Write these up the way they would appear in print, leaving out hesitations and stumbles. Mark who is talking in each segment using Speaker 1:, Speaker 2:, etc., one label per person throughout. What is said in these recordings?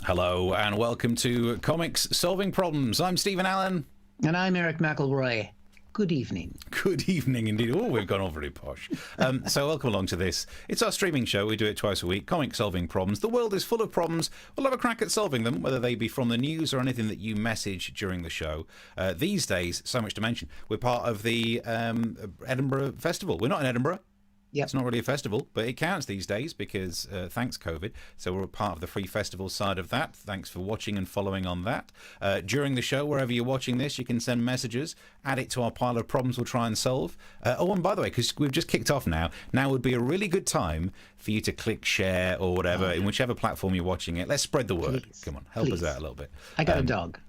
Speaker 1: Hello and welcome to Comics Solving Problems. I'm Stephen Allen.
Speaker 2: And I'm Eric McElroy. Good evening.
Speaker 1: Good evening indeed. Oh, we've gone all very posh. So welcome along to this. It's our streaming show. We do it twice a week. Comic Solving Problems. The world is full of problems. We'll have a crack at solving them, whether they be from the news or anything that you message during the show. These days, so much to mention. We're part of the Edinburgh Festival. We're not in Edinburgh.
Speaker 2: Yep.
Speaker 1: It's not really a festival, but it counts these days because thanks COVID. So we're part of the free festival side of that. Thanks for watching and following on that. During the show, wherever you're watching this, you can send messages, add it to our pile of problems we'll try and solve. Oh, and by the way, because we've just kicked off now would be a really good time for you to click share or whatever in whichever platform you're watching it. Let's spread the word.
Speaker 2: Please.
Speaker 1: Come on, help us out a little bit.
Speaker 2: I got a dog.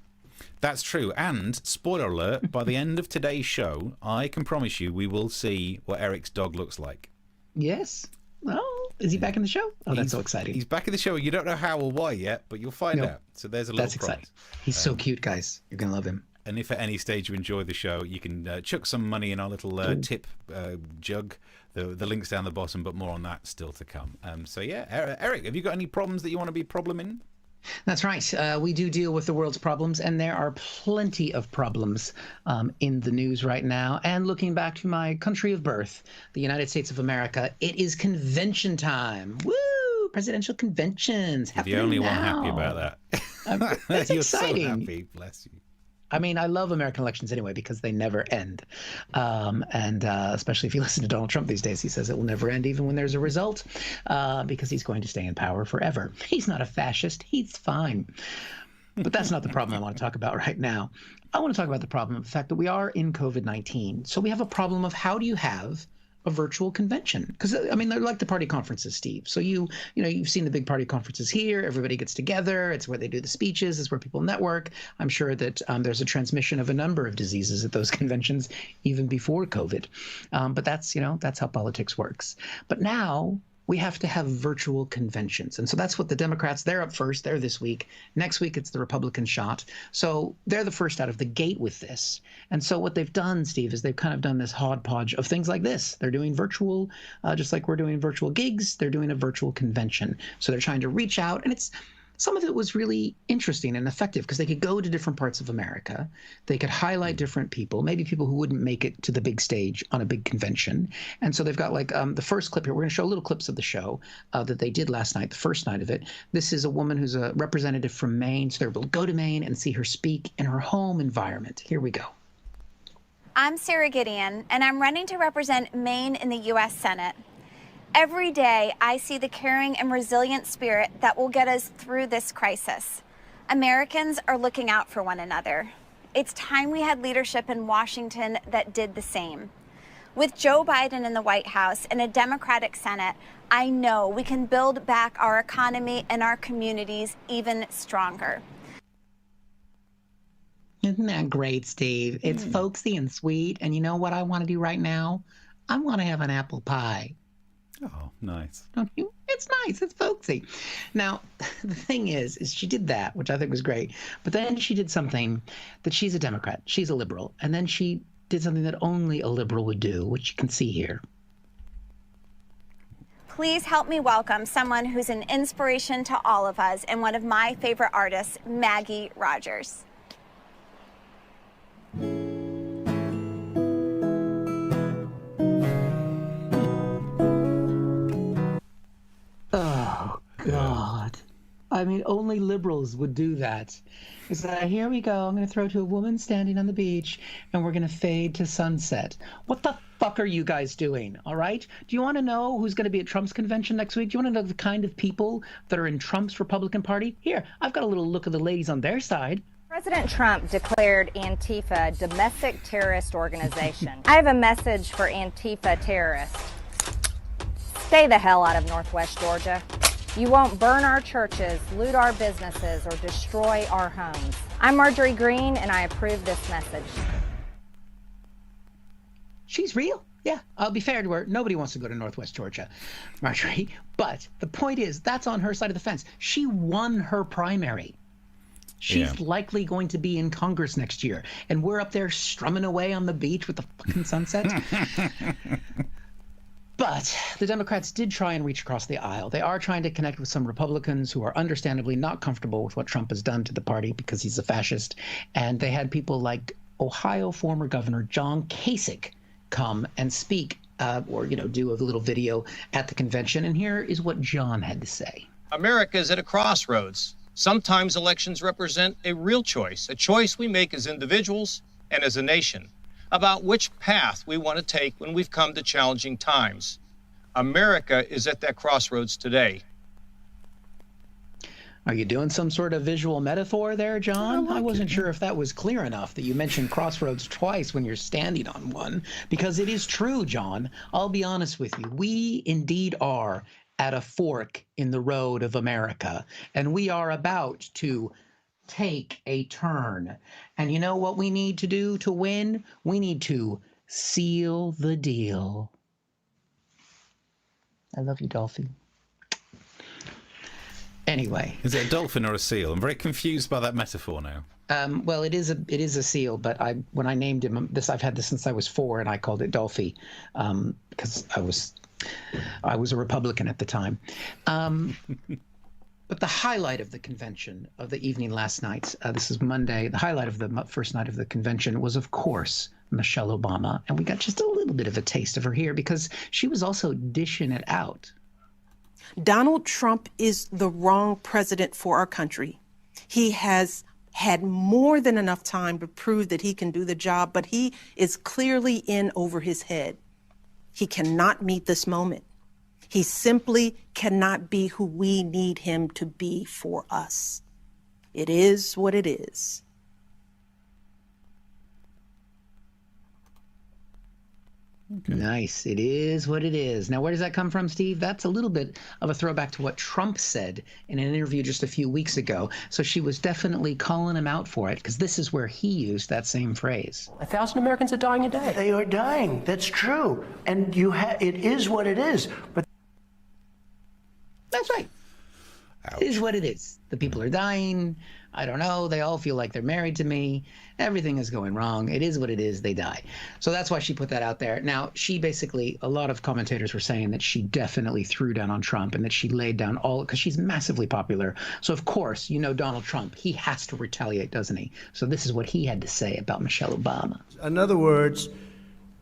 Speaker 1: That's true. And, spoiler alert, by the end of today's show, I can promise you we will see what Eric's dog looks like.
Speaker 2: Yes. Oh, is he back in the show? Oh, that's so exciting.
Speaker 1: He's back in the show. You don't know how or why yet, but you'll find out. So there's a little
Speaker 2: That's exciting. He's so cute, guys. You're going to love him.
Speaker 1: And if at any stage you enjoy the show, you can chuck some money in our little tip jug. The link's down the bottom, but more on that still to come. So yeah, Eric, have you got any problems that you want to be probleming?
Speaker 2: That's right. We do deal with the world's problems, and there are plenty of problems in the news right now. And looking back to my country of birth, the United States of America, it is convention time. Woo! Presidential conventions happening now.
Speaker 1: The only one happy about that.
Speaker 2: That's
Speaker 1: You're
Speaker 2: exciting.
Speaker 1: so happy. Bless you.
Speaker 2: I mean, I love American elections anyway because they never end. And especially if you listen to Donald Trump these days, he says it will never end even when there's a result because he's going to stay in power forever. He's not a fascist. He's fine. But that's not the problem I want to talk about right now. I want to talk about the problem of the fact that we are in COVID-19. So we have a problem of how do you have a virtual convention? Because I mean, they're like the party conferences, Steve. So you've seen the big party conferences here. Everybody gets together. It's where they do the speeches. It's where people network. I'm sure that there's a transmission of a number of diseases at those conventions even before COVID. But that's how politics works. But now we have to have virtual conventions. And so that's what the Democrats, they're up first. They're this week. Next week, it's the Republican shot. So they're the first out of the gate with this. And so what they've done, Steve, is they've kind of done this hodgepodge of things like this. They're doing virtual, just like we're doing virtual gigs. They're doing a virtual convention. So they're trying to reach out. And some of it was really interesting and effective because they could go to different parts of America. They could highlight different people, maybe people who wouldn't make it to the big stage on a big convention. And so they've got like the first clip here. We're going to show little clips of the show that they did last night, the first night of it. This is a woman who's a representative from Maine. So they're able to go to Maine and see her speak in her home environment. Here we go.
Speaker 3: I'm Sarah Gideon, and I'm running to represent Maine in the U.S. Senate. Every day, I see the caring and resilient spirit that will get us through this crisis. Americans are looking out for one another. It's time we had leadership in Washington that did the same. With Joe Biden in the White House and a Democratic Senate, I know we can build back our economy and our communities even stronger.
Speaker 2: Isn't that great, Steve? It's folksy and sweet. And you know what I want to do right now? I want to have an apple pie.
Speaker 1: Oh, nice.
Speaker 2: Don't you? It's nice. It's folksy. Now, the thing is she did that, which I think was great. But then she did something that she's a Democrat. She's a liberal. And then she did something that only a liberal would do, which you can see here.
Speaker 3: Please help me welcome someone who's an inspiration to all of us and one of my favorite artists, Maggie Rogers.
Speaker 2: Oh, God. I mean, only liberals would do that. It's like, here we go. I'm going to throw to a woman standing on the beach, and we're going to fade to sunset. What the fuck are you guys doing, all right? Do you want to know who's going to be at Trump's convention next week? Do you want to know the kind of people that are in Trump's Republican Party? Here, I've got a little look at the ladies on their side.
Speaker 4: President Trump declared Antifa a domestic terrorist organization. I have a message for Antifa terrorists. Stay the hell out of Northwest Georgia. You won't burn our churches, loot our businesses, or destroy our homes. I'm Marjorie Greene, and I approve this message.
Speaker 2: She's real. Yeah, I'll be fair to her. Nobody wants to go to Northwest Georgia, Marjorie. But the point is, that's on her side of the fence. She won her primary. She's likely going to be in Congress next year. And we're up there strumming away on the beach with the fucking sunset. But the Democrats did try and reach across the aisle. They are trying to connect with some Republicans who are understandably not comfortable with what Trump has done to the party because he's a fascist. And they had people like Ohio former Governor John Kasich come and speak or do a little video at the convention. And here is what John had to say.
Speaker 5: America is at a crossroads. Sometimes elections represent a real choice, a choice we make as individuals and as a nation, about which path we want to take when we've come to challenging times. America is at that crossroads today.
Speaker 2: Are you doing some sort of visual metaphor there, John? I wasn't sure if that was clear enough that you mentioned crossroads twice when you're standing on one, because it is true, John. I'll be honest with you. We indeed are at a fork in the road of America, and we are about to take a turn. And you know what we need to do to win? We need to seal the deal. I love you, Dolphy. Anyway.
Speaker 1: Is it a dolphin or a seal? I'm very confused by that metaphor now.
Speaker 2: Well, it is a seal, but when I named him this, I've had this since I was 4, and I called it Dolphy because I was a Republican at the time. But the highlight of the convention of the evening last night, this is Monday, the highlight of the first night of the convention was, of course, Michelle Obama. And we got just a little bit of a taste of her here because she was also dishing it out.
Speaker 6: Donald Trump is the wrong president for our country. He has had more than enough time to prove that he can do the job, but he is clearly in over his head. He cannot meet this moment. He simply cannot be who we need him to be for us. It is what it is.
Speaker 2: Okay. Nice. It is what it is. Now, where does that come from, Steve? That's a little bit of a throwback to what Trump said in an interview just a few weeks ago. So she was definitely calling him out for it because this is where he used that same phrase.
Speaker 7: 1,000 Americans are dying a day.
Speaker 8: They are dying. That's true. And it is what it is. But
Speaker 2: that's right. Ouch. It is what it is. The people are dying. I don't know. They all feel like they're married to me. Everything is going wrong. It is what it is. They die. So that's why she put that out there. Now, she basically, a lot of commentators were saying that she definitely threw down on Trump and that she laid down all, because she's massively popular. So, of course, Donald Trump, he has to retaliate, doesn't he? So this is what he had to say about Michelle Obama.
Speaker 8: In other words,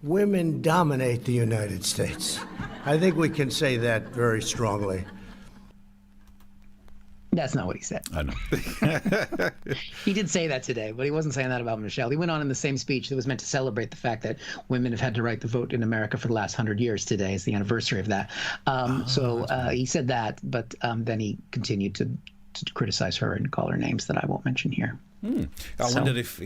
Speaker 8: women dominate the United States. I think we can say that very strongly.
Speaker 2: That's not what he said.
Speaker 1: I know.
Speaker 2: He did say that today, but he wasn't saying that about Michelle. He went on in the same speech that was meant to celebrate the fact that women have had to right the vote in America for the last 100 years. Today is the anniversary of that. He said that, but then he continued to criticize her and call her names that I won't mention here.
Speaker 1: I wondered if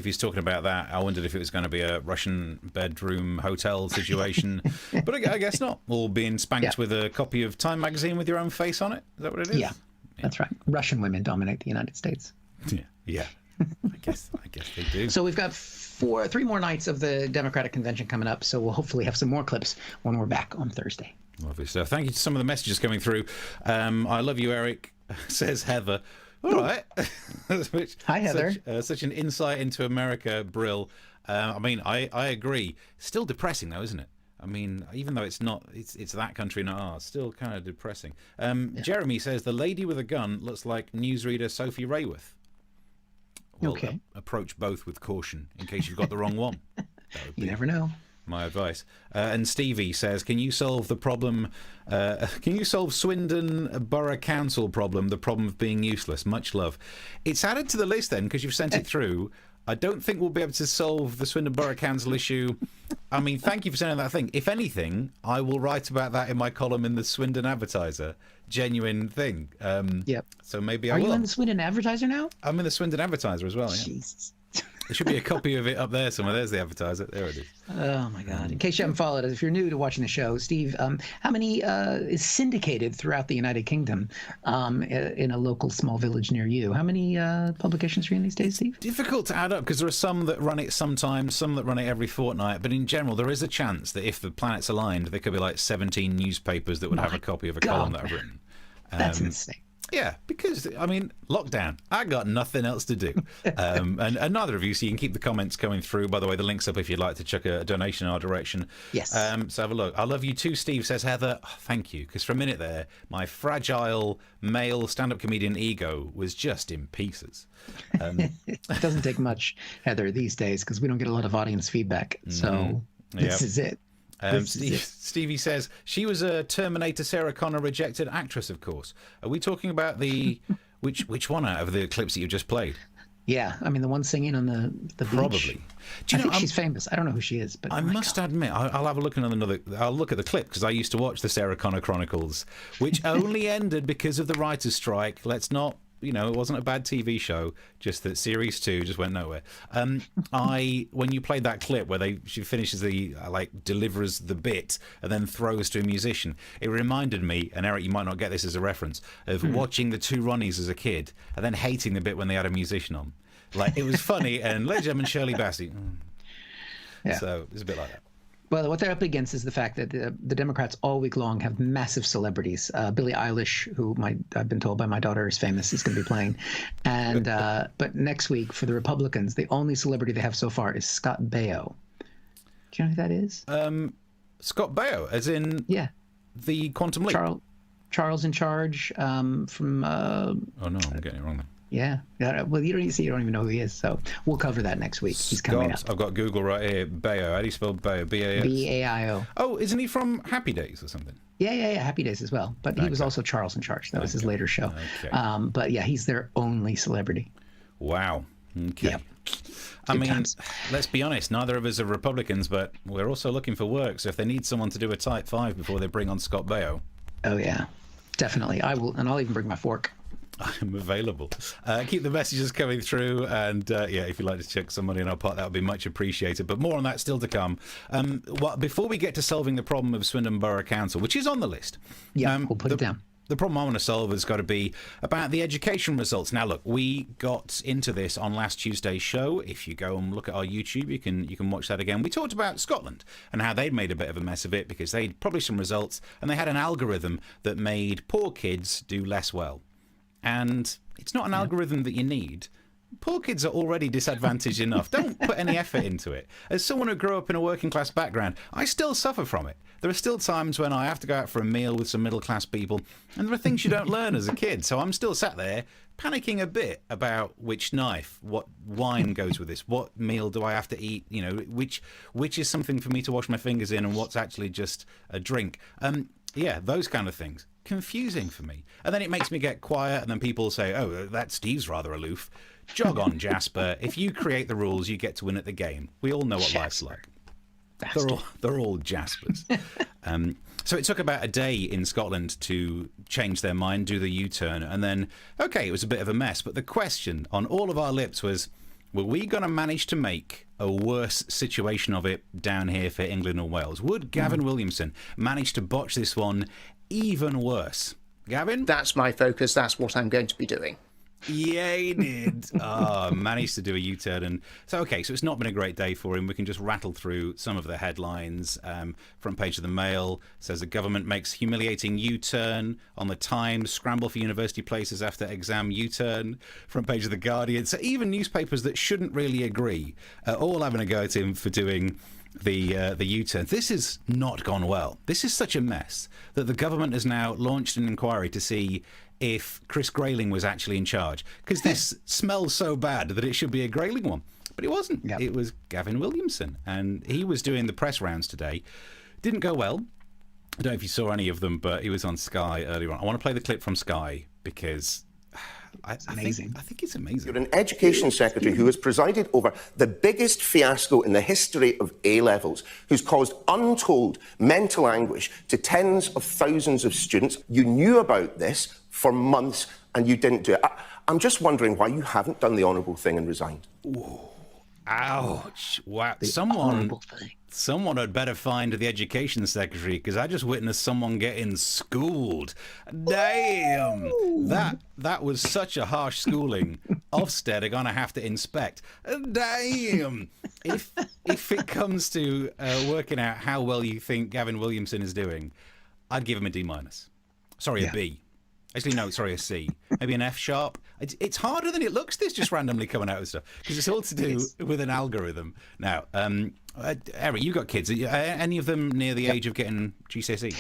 Speaker 1: he's talking about that, I wondered if it was going to be a Russian bedroom hotel situation. But I guess not. All being spanked with a copy of Time magazine with your own face on it. Is that what it is?
Speaker 2: Yeah. That's right. Russian women dominate the United States.
Speaker 1: Yeah. I guess they do.
Speaker 2: So we've got 3 more nights of the Democratic convention coming up. So we'll hopefully have some more clips when we're back on Thursday.
Speaker 1: Lovely stuff. Thank you to some of the messages coming through. I love you, Eric, says Heather. All right.
Speaker 2: Hi, Heather.
Speaker 1: Such an insight into America, Brill. I agree. Still depressing, though, isn't it? I mean, even though it's that country, not ours, still kind of depressing. Jeremy says the lady with a gun looks like newsreader Sophie Rayworth. Well,
Speaker 2: okay.
Speaker 1: Approach both with caution in case you've got the wrong one.
Speaker 2: You never know.
Speaker 1: My advice. And Stevie says, can you solve the problem? Can you solve Swindon Borough Council problem? The problem of being useless. Much love. It's added to the list then because you've sent it through. I don't think we'll be able to solve the Swindon Borough Council issue. I mean, thank you for sending that thing. If anything, I will write about that in my column in the Swindon Advertiser. Genuine thing.
Speaker 2: Yep.
Speaker 1: So maybe I will.
Speaker 2: Are you in the Swindon Advertiser now?
Speaker 1: I'm in the Swindon Advertiser as well. Yeah.
Speaker 2: Jesus.
Speaker 1: There should be a copy of it up there somewhere. There's the Advertiser. There it is.
Speaker 2: Oh, my God. In case you haven't followed us, if you're new to watching the show, Steve, how many is syndicated throughout the United Kingdom in a local small village near you? How many publications are you in these days, Steve?
Speaker 1: Difficult to add up because there are some that run it sometimes, some that run it every fortnight. But in general, there is a chance that if the planets aligned, there could be like 17 newspapers that would have a copy of a column that I've written.
Speaker 2: That's insane.
Speaker 1: Yeah, because, I mean, lockdown. I got nothing else to do. And neither of you, so you can keep the comments coming through. By the way, the link's up if you'd like to chuck a donation in our direction.
Speaker 2: Yes.
Speaker 1: So have a look. I love you too, Steve, says Heather. Oh, thank you, because for a minute there, my fragile male stand-up comedian ego was just in pieces.
Speaker 2: It doesn't take much, Heather, these days, because we don't get a lot of audience feedback. So this is it.
Speaker 1: Stevie says she was a Terminator Sarah Connor rejected actress, of course. Are we talking about the which one out of the clips that you just played?
Speaker 2: Yeah, I mean the one singing on the beach.
Speaker 1: Probably. Do you know,
Speaker 2: think she's famous. I don't know who she is, but
Speaker 1: I must admit, I'll have a look at another. I'll look at the clip because I used to watch the Sarah Connor Chronicles, which only ended because of the writers' strike. Let's not. It wasn't a bad TV show, just that series 2 just went nowhere. When you played that clip where she finishes delivers the bit and then throws to a musician, it reminded me, and Eric, you might not get this as a reference, of watching the Two Ronnies as a kid and then hating the bit when they had a musician on. Like, it was funny, and ladies and gentlemen, Shirley Bassey.
Speaker 2: Yeah.
Speaker 1: So it's a bit like that.
Speaker 2: Well, what they're up against is the fact that the Democrats all week long have massive celebrities. Billie Eilish, who I've been told by my daughter is famous, is going to be playing. And but next week for the Republicans, the only celebrity they have so far is Scott Baio. Do you know who that is?
Speaker 1: Scott Baio, as in the Quantum Leap.
Speaker 2: Charles in Charge from.
Speaker 1: Oh no, I'm getting it wrong then.
Speaker 2: Yeah. Well, you don't even know who he is, so we'll cover that next week. He's coming up.
Speaker 1: I've got Google right here. Baio. How do you spell Baio? B-A-S?
Speaker 2: B-A-I-O.
Speaker 1: Oh, isn't he from Happy Days or something?
Speaker 2: Yeah. Happy Days as well. But he was also Charles in Charge. That was his later show.
Speaker 1: Okay.
Speaker 2: But yeah, he's their only celebrity.
Speaker 1: Wow. Okay.
Speaker 2: Yep.
Speaker 1: I mean, let's be honest. Neither of us are Republicans, but we're also looking for work. So if they need someone to do a Type 5 before they bring on Scott Baio.
Speaker 2: Oh, yeah. Definitely. I will. And I'll even bring my fork.
Speaker 1: I'm available. Keep the messages coming through, and if you'd like to check some money in our pot, that would be much appreciated. But more on that still to come. Before we get to solving the problem of Swindon Borough Council, which is on the list,
Speaker 2: we'll put it down.
Speaker 1: The problem I want to solve has got to be about the education results. Now, look, we got into this on last Tuesday's show. If you go and look at our YouTube, you can watch that again. We talked about Scotland and how they'd made a bit of a mess of it because they'd published some results and they had an algorithm that made poor kids do less well. And it's not an algorithm that you need. Poor kids are already disadvantaged enough. Don't put any effort into it. As someone who grew up in a working class background, I still suffer from it. There are still times when I have to go out for a meal with some middle class people, and there are things you don't learn as a kid. So I'm still sat there panicking a bit about which knife, what wine goes with this, what meal do I have to eat, which is something for me to wash my fingers in and what's actually just a drink. Those kind of things. Confusing for me. And then it makes me get quiet, and then people say, oh, that Steve's rather aloof. Jog on, Jasper. If you create the rules, you get to win at the game. We all know what life's like. They're all Jaspers. So it took about a day in Scotland to change their mind, do the U-turn, and then, it was a bit of a mess. But the question on all of our lips was, were we going to manage to make a worse situation of it down here for England and Wales? Would Gavin Williamson manage to botch this one even worse? Gavin?
Speaker 7: That's my focus. That's what I'm going to be doing.
Speaker 1: Yeah, he did. Managed to do a U-turn. And so it's not been a great day for him. We can just rattle through some of the headlines. Front page of the Mail says the government makes humiliating U-turn. On the Times, scramble for university places after exam U-turn. Front page of the Guardian. So even newspapers that shouldn't really agree are all having a go at him for doing the U-turn. This has not gone well. This is such a mess that the government has now launched an inquiry to see if Chris Grayling was actually in charge, because this smells so bad that it should be a Grayling one, but it wasn't. Yep. It was Gavin Williamson, and he was doing the press rounds today. Didn't go well. I don't know if you saw any of them, but he was on Sky earlier on. I want to play the clip from Sky because I think it's amazing.
Speaker 9: You're an education secretary who has presided over the biggest fiasco in the history of A-levels, who's caused untold mental anguish to tens of thousands of students. You knew about this for months and you didn't do it. I'm just wondering why you haven't done the honourable thing and resigned.
Speaker 1: Ooh. Ouch. Wow. Someone had better find the education secretary, because I just witnessed someone getting schooled. Damn. Ooh. That was such a harsh schooling. Ofsted are going to have to inspect. Damn. If it comes to working out how well you think Gavin Williamson is doing, I'd give him a D-. Sorry, a B. Actually, no, sorry, a C. Maybe an F sharp. It's harder than it looks, this just randomly coming out with stuff. Because it's all to do with an algorithm. Now, Eric, you got kids. Are any of them near the age of getting GCSEs?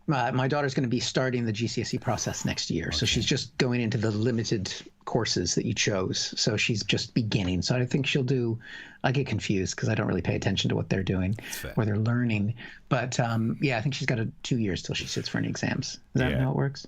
Speaker 2: My daughter's going to be starting the GCSE process next year. So she's just going into the limited courses that you chose. So she's just beginning. So I think she'll do, I get confused because I don't really pay attention to what they're doing or they're learning. But yeah, I think she's got 2 years till she sits for any exams. Is that how it works?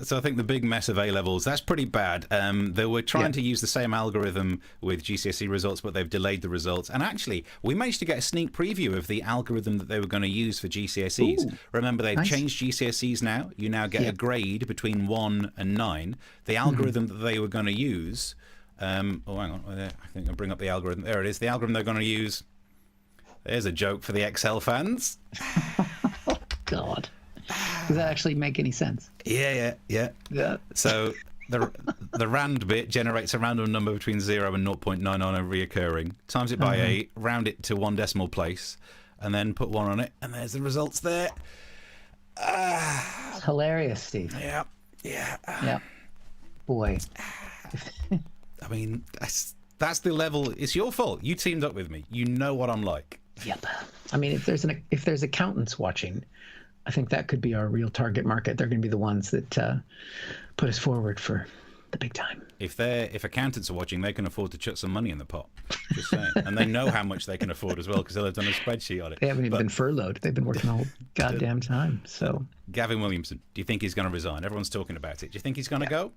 Speaker 1: So I think the big mess of A-levels, that's pretty bad. They were trying to use the same algorithm with GCSE results, but they've delayed the results. And actually, we managed to get a sneak preview of the algorithm that they were going to use for GCSEs. Ooh, remember, they've changed GCSEs now. You now get a grade between 1 and 9. The algorithm that they were going to use... oh, hang on. I think I'll bring up the algorithm. There it is. The algorithm they're going to use... There's a joke for the Excel fans.
Speaker 2: Oh, God. Does that actually make any sense?
Speaker 1: Yeah. So the rand bit generates a random number between 0 and 0.99 reoccurring. Times it by 8, round it to 1 decimal place, and then put 1 on it, and there's the results there.
Speaker 2: It's hilarious, Steve.
Speaker 1: Yeah.
Speaker 2: Boy.
Speaker 1: I mean, that's the level. It's your fault. You teamed up with me. You know what I'm like.
Speaker 2: Yep. I mean, if there's accountants watching, I think that could be our real target market. They're going to be the ones that put us forward for the big time.
Speaker 1: If accountants are watching, they can afford to chuck some money in the pot. Just saying. And they know how much they can afford as well because they'll have done a spreadsheet on it.
Speaker 2: They haven't even been furloughed. They've been working the whole goddamn time. So,
Speaker 1: Gavin Williamson, do you think he's going to resign? Everyone's talking about it. Do you think he's going to go?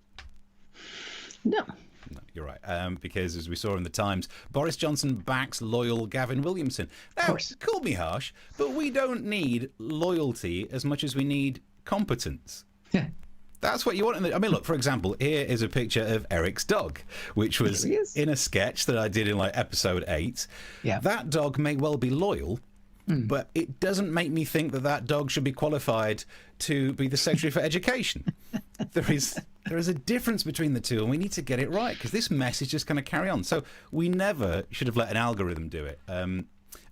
Speaker 2: No.
Speaker 1: No, you're right. Because as we saw in the Times, Boris Johnson backs loyal Gavin Williamson. Now, call me harsh, but we don't need loyalty as much as we need competence.
Speaker 2: Yeah.
Speaker 1: That's what you want. I mean, look, for example, here is a picture of Eric's dog, which was in a sketch that I did in like episode 8.
Speaker 2: Yeah.
Speaker 1: That dog may well be loyal, but it doesn't make me think that dog should be qualified to be the Secretary for Education. There is a difference between the two, and we need to get it right because this mess is just going to carry on. So we never should have let an algorithm do it.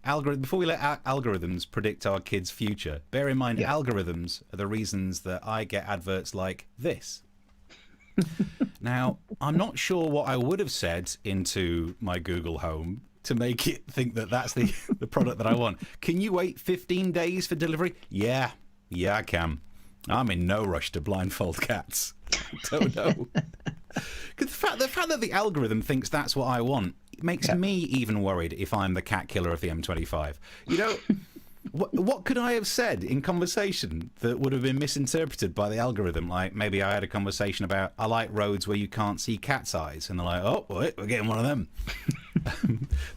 Speaker 1: Before we let algorithms predict our kids' future, bear in mind algorithms are the reasons that I get adverts like this. Now, I'm not sure what I would have said into my Google Home to make it think that that's the product that I want. Can you wait 15 days for delivery? Yeah, I can. I'm in no rush to blindfold cats. Don't know. Because the fact that the algorithm thinks that's what I want makes me even worried if I'm the cat killer of the M25. You know, what could I have said in conversation that would have been misinterpreted by the algorithm? Like maybe I had a conversation about I like roads where you can't see cat's eyes, and they're like, oh, wait, we're getting one of them.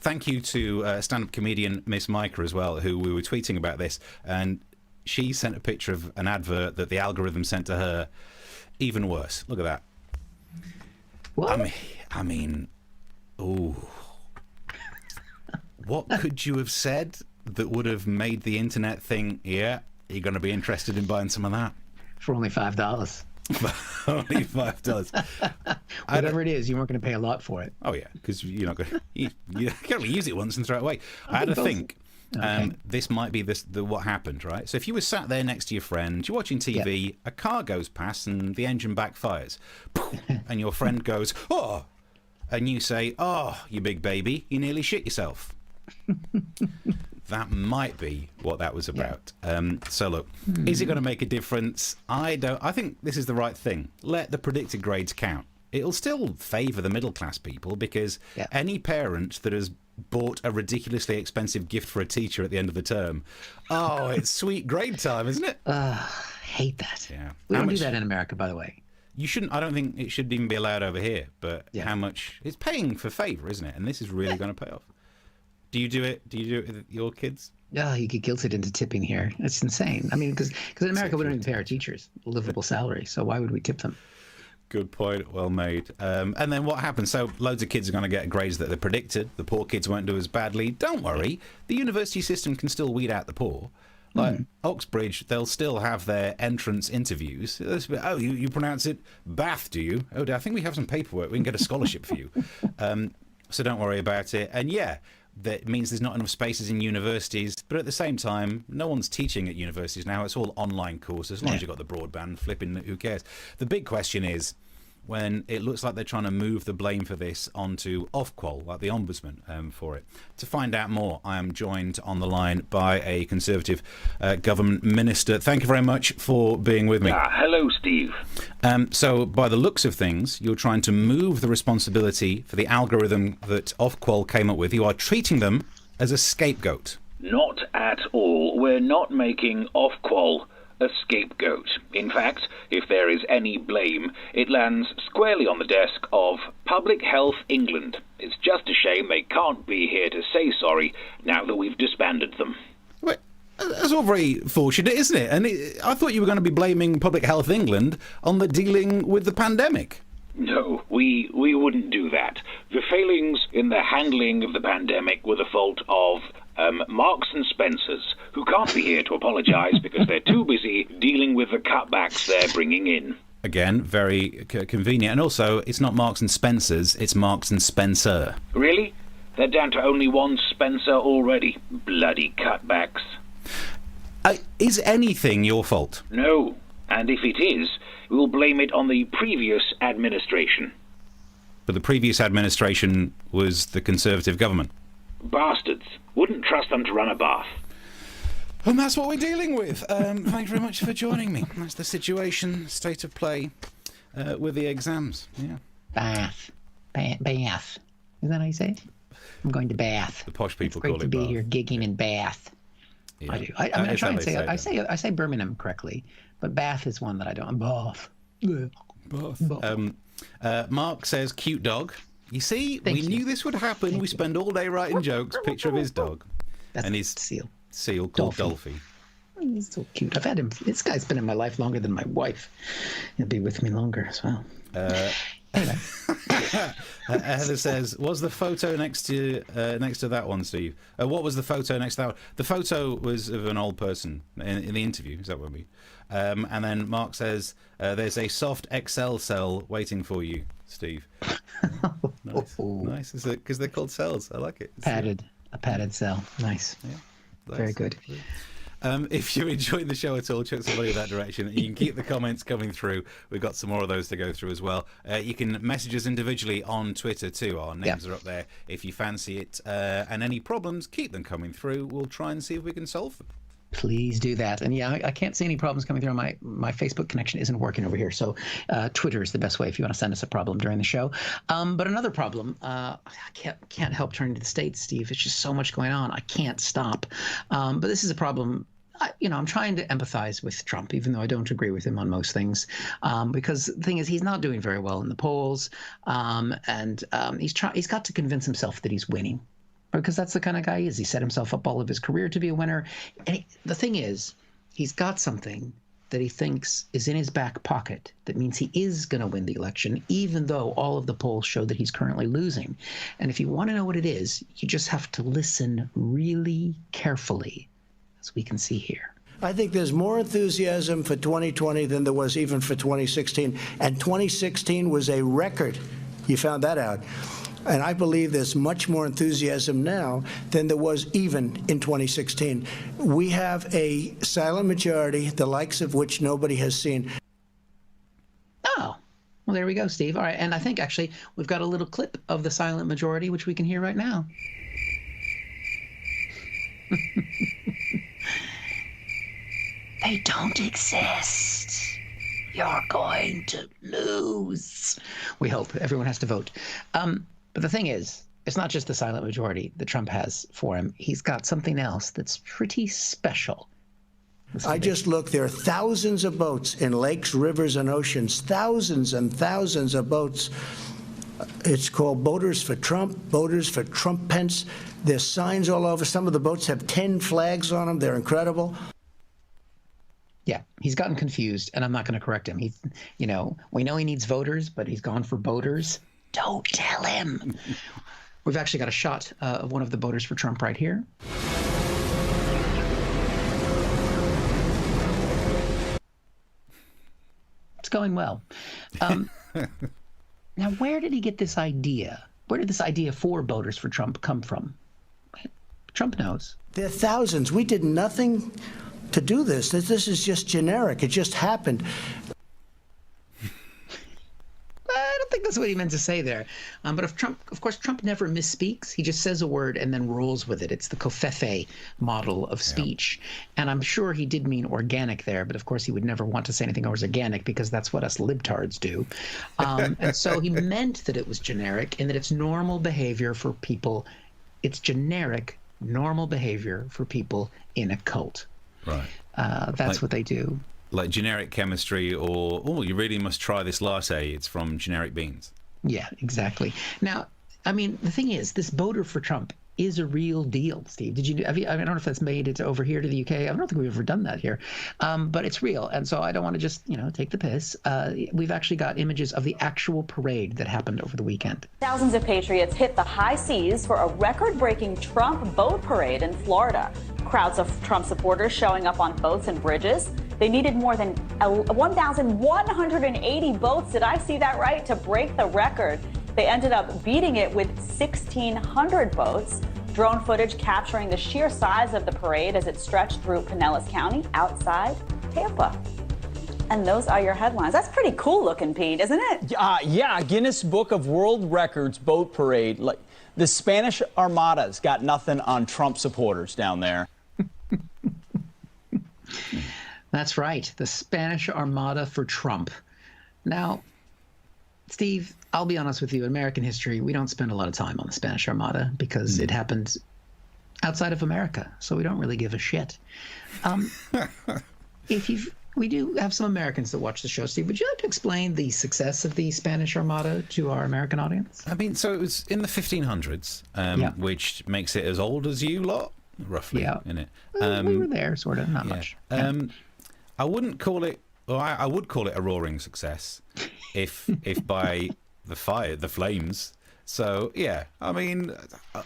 Speaker 1: Thank you to stand-up comedian Miss Micah as well, who we were tweeting about this, and she sent a picture of an advert that the algorithm sent to her. Even worse. Look at that.
Speaker 2: What?
Speaker 1: I mean, ooh. What could you have said that would have made the internet think, yeah, you're going to be interested in buying some of that?
Speaker 2: For only $5.
Speaker 1: Only $5.
Speaker 2: Whatever it is, you weren't going to pay a lot for it.
Speaker 1: Oh, yeah, because you're not going to... You can only use it once and throw it away. I had to think... this might be what happened, right? So if you were sat there next to your friend, you're watching TV, a car goes past and the engine backfires, and your friend goes, oh, and you say, oh, you big baby, you nearly shit yourself. That might be what that was about. So look, is it going to make a difference? I think this is the right thing. Let the predicted grades count. It'll still favour the middle class people because any parent that has bought a ridiculously expensive gift for a teacher at the end of the term. Oh, it's sweet grade time, isn't it?
Speaker 2: Hate that.
Speaker 1: Yeah.
Speaker 2: We don't do that in America, by the way.
Speaker 1: You shouldn't. I don't think it should even be allowed over here. But how much? It's paying for favour, isn't it? And this is really going to pay off. Do you do it? Do you do it with your kids?
Speaker 2: Yeah, you get guilted into tipping here. It's insane. I mean, because in America we don't even pay our teachers a livable salary. So why would we tip them?
Speaker 1: Good point. Well made. And then what happens? So loads of kids are going to get grades that they predicted. The poor kids won't do as badly. Don't worry. The university system can still weed out the poor. Like Oxbridge, they'll still have their entrance interviews. Oh, you pronounce it Bath, do you? Oh, I think we have some paperwork. We can get a scholarship for you. So don't worry about it. And yeah, that means there's not enough spaces in universities. But at the same time, no one's teaching at universities now. It's all online courses. As long as you've got the broadband, flipping, who cares? The big question is, when it looks like they're trying to move the blame for this onto Ofqual, like the Ombudsman, for it. To find out more, I am joined on the line by a Conservative government minister. Thank you very much for being with me.
Speaker 10: Hello, Steve.
Speaker 1: So, by the looks of things, you're trying to move the responsibility for the algorithm that Ofqual came up with. You are treating them as a scapegoat.
Speaker 10: Not at all. We're not making Ofqual a scapegoat. In fact, if there is any blame, it lands squarely on the desk of Public Health England. It's just a shame they can't be here to say sorry now that we've disbanded them.
Speaker 1: Wait, that's all very fortunate, isn't it? And I thought you were going to be blaming Public Health England on the dealing with the pandemic.
Speaker 10: No, we wouldn't do that. The failings in the handling of the pandemic were the fault of Marks and Spencers, who can't be here to apologise because they're too busy dealing with the cutbacks they're bringing in.
Speaker 1: Again, very convenient. And also, it's not Marks and Spencers, it's Marks and Spencer.
Speaker 10: Really? They're down to only one Spencer already. Bloody cutbacks.
Speaker 1: Is anything your fault?
Speaker 10: No. And if it is, we'll blame it on the previous administration.
Speaker 1: But the previous administration was the Conservative government.
Speaker 10: Bastards. Wouldn't trust them to run a bath.
Speaker 1: And that's what we're dealing with. Thank you very much for joining me. That's the situation, state of play with the exams. Yeah.
Speaker 2: Bath. Bath. Is that how you say it? I'm going to Bath.
Speaker 1: The posh people
Speaker 2: call it Bath. It's great to be here gigging in Bath.
Speaker 1: Yeah.
Speaker 2: I do. I mean, I try and say I say Birmingham correctly, but Bath is one that I don't. Bath.
Speaker 1: Bath. Mark says, cute dog. You see, we knew this would happen. We spend all day writing jokes. Picture of his dog.
Speaker 2: That's
Speaker 1: and his seal called Dolphy.
Speaker 2: He's so cute. I've had him. This guy's been in my life longer than my wife. He'll be with me longer as well. Anyway.
Speaker 1: Heather says, was the photo next to that one, Steve? What was the photo next to that one? The photo was of an old person in the interview. Is that what we? And then Mark says, there's a soft XL cell waiting for you, Steve. Nice. Is it because they're called cells? I like it.
Speaker 2: A padded cell. Nice.
Speaker 1: Yeah.
Speaker 2: Very good.
Speaker 1: If you're enjoying the show at all, chuck somebody in that direction. You can keep the comments coming through. We've got some more of those to go through as well. You can message us individually on Twitter too. Our names are up there if you fancy it. And any problems, keep them coming through. We'll try and see if we can solve them.
Speaker 2: Please do that. And yeah, I can't see any problems coming through. My Facebook connection isn't working over here. So Twitter is the best way if you want to send us a problem during the show. But another problem, I can't help turning to the States, Steve. It's just so much going on. I can't stop. But this is a problem. I'm trying to empathize with Trump, even though I don't agree with him on most things, because the thing is, he's not doing very well in the polls, and he's got to convince himself that he's winning, because that's the kind of guy he is. He set himself up all of his career to be a winner. And the thing is, he's got something that he thinks is in his back pocket that means he is going to win the election, even though all of the polls show that he's currently losing. And if you want to know what it is, you just have to listen really carefully, as we can see here.
Speaker 8: I think there's more enthusiasm for 2020 than there was even for 2016. And 2016 was a record. You found that out. And I believe there's much more enthusiasm now than there was even in 2016. We have a silent majority, the likes of which nobody has seen.
Speaker 2: Oh, well, there we go, Steve. All right. And I think actually we've got a little clip of the silent majority, which we can hear right now. They don't exist. You're going to lose. We hope. Everyone has to vote. But the thing is, it's not just the silent majority that Trump has for him. He's got something else that's pretty special.
Speaker 8: I just looked. There are thousands of boats in lakes, rivers, and oceans. Thousands and thousands of boats. It's called Boaters for Trump, Boaters for Trump Pence. There's signs all over. Some of the boats have 10 flags on them. They're incredible.
Speaker 2: Yeah, he's gotten confused, and I'm not going to correct him. We know he needs voters, but he's gone for boaters. Don't tell him. We've actually got a shot of one of the Boaters for Trump right here. It's going well. Now, where did he get this idea? Where did this idea for Boaters for Trump come from? Trump knows.
Speaker 8: There are thousands. We did nothing to do this. This is just generic. It just happened.
Speaker 2: I don't think that's what he meant to say there. But of course, Trump never misspeaks. He just says a word and then rolls with it. It's the covfefe model of speech. And I'm sure he did mean organic there, but of course he would never want to say anything that was organic because that's what us libtards do. And so he meant that it was generic and that it's normal behavior for people. It's generic, normal behavior for people in a cult.
Speaker 1: Right.
Speaker 2: That's what they do.
Speaker 1: Like generic chemistry, or, oh, you really must try this latte. It's from generic beans.
Speaker 2: Yeah, exactly. Now, I mean, the thing is, this voter for Trump is a real deal, Steve. I don't know if that's made it over here to the UK. I don't think we've ever done that here. But it's real. And so I don't want to just, take the piss. We've actually got images of the actual parade that happened over the weekend.
Speaker 11: Thousands of patriots hit the high seas for a record-breaking Trump boat parade in Florida. Crowds of Trump supporters showing up on boats and bridges. They needed more than 1,180 boats, did I see that right, to break the record. They ended up beating it with 1,600 boats. Drone footage capturing the sheer size of the parade as it stretched through Pinellas County outside Tampa. And those are your headlines. That's pretty cool looking, Pete, isn't it?
Speaker 12: Yeah, Guinness Book of World Records boat parade. Like, the Spanish Armada's got nothing on Trump supporters down there.
Speaker 2: That's right. The Spanish Armada for Trump. Now, Steve, I'll be honest with you. In American history, we don't spend a lot of time on the Spanish Armada because it happened outside of America, so we don't really give a shit. We do have some Americans that watch the show. Steve, would you like to explain the success of the Spanish Armada to our American audience?
Speaker 1: I mean, so it was in the 1500s, which makes it as old as you lot, roughly, in it.
Speaker 2: We were there, sort of, not much.
Speaker 1: I wouldn't call it, well, I would call it a roaring success if by the flames. So, yeah, I mean,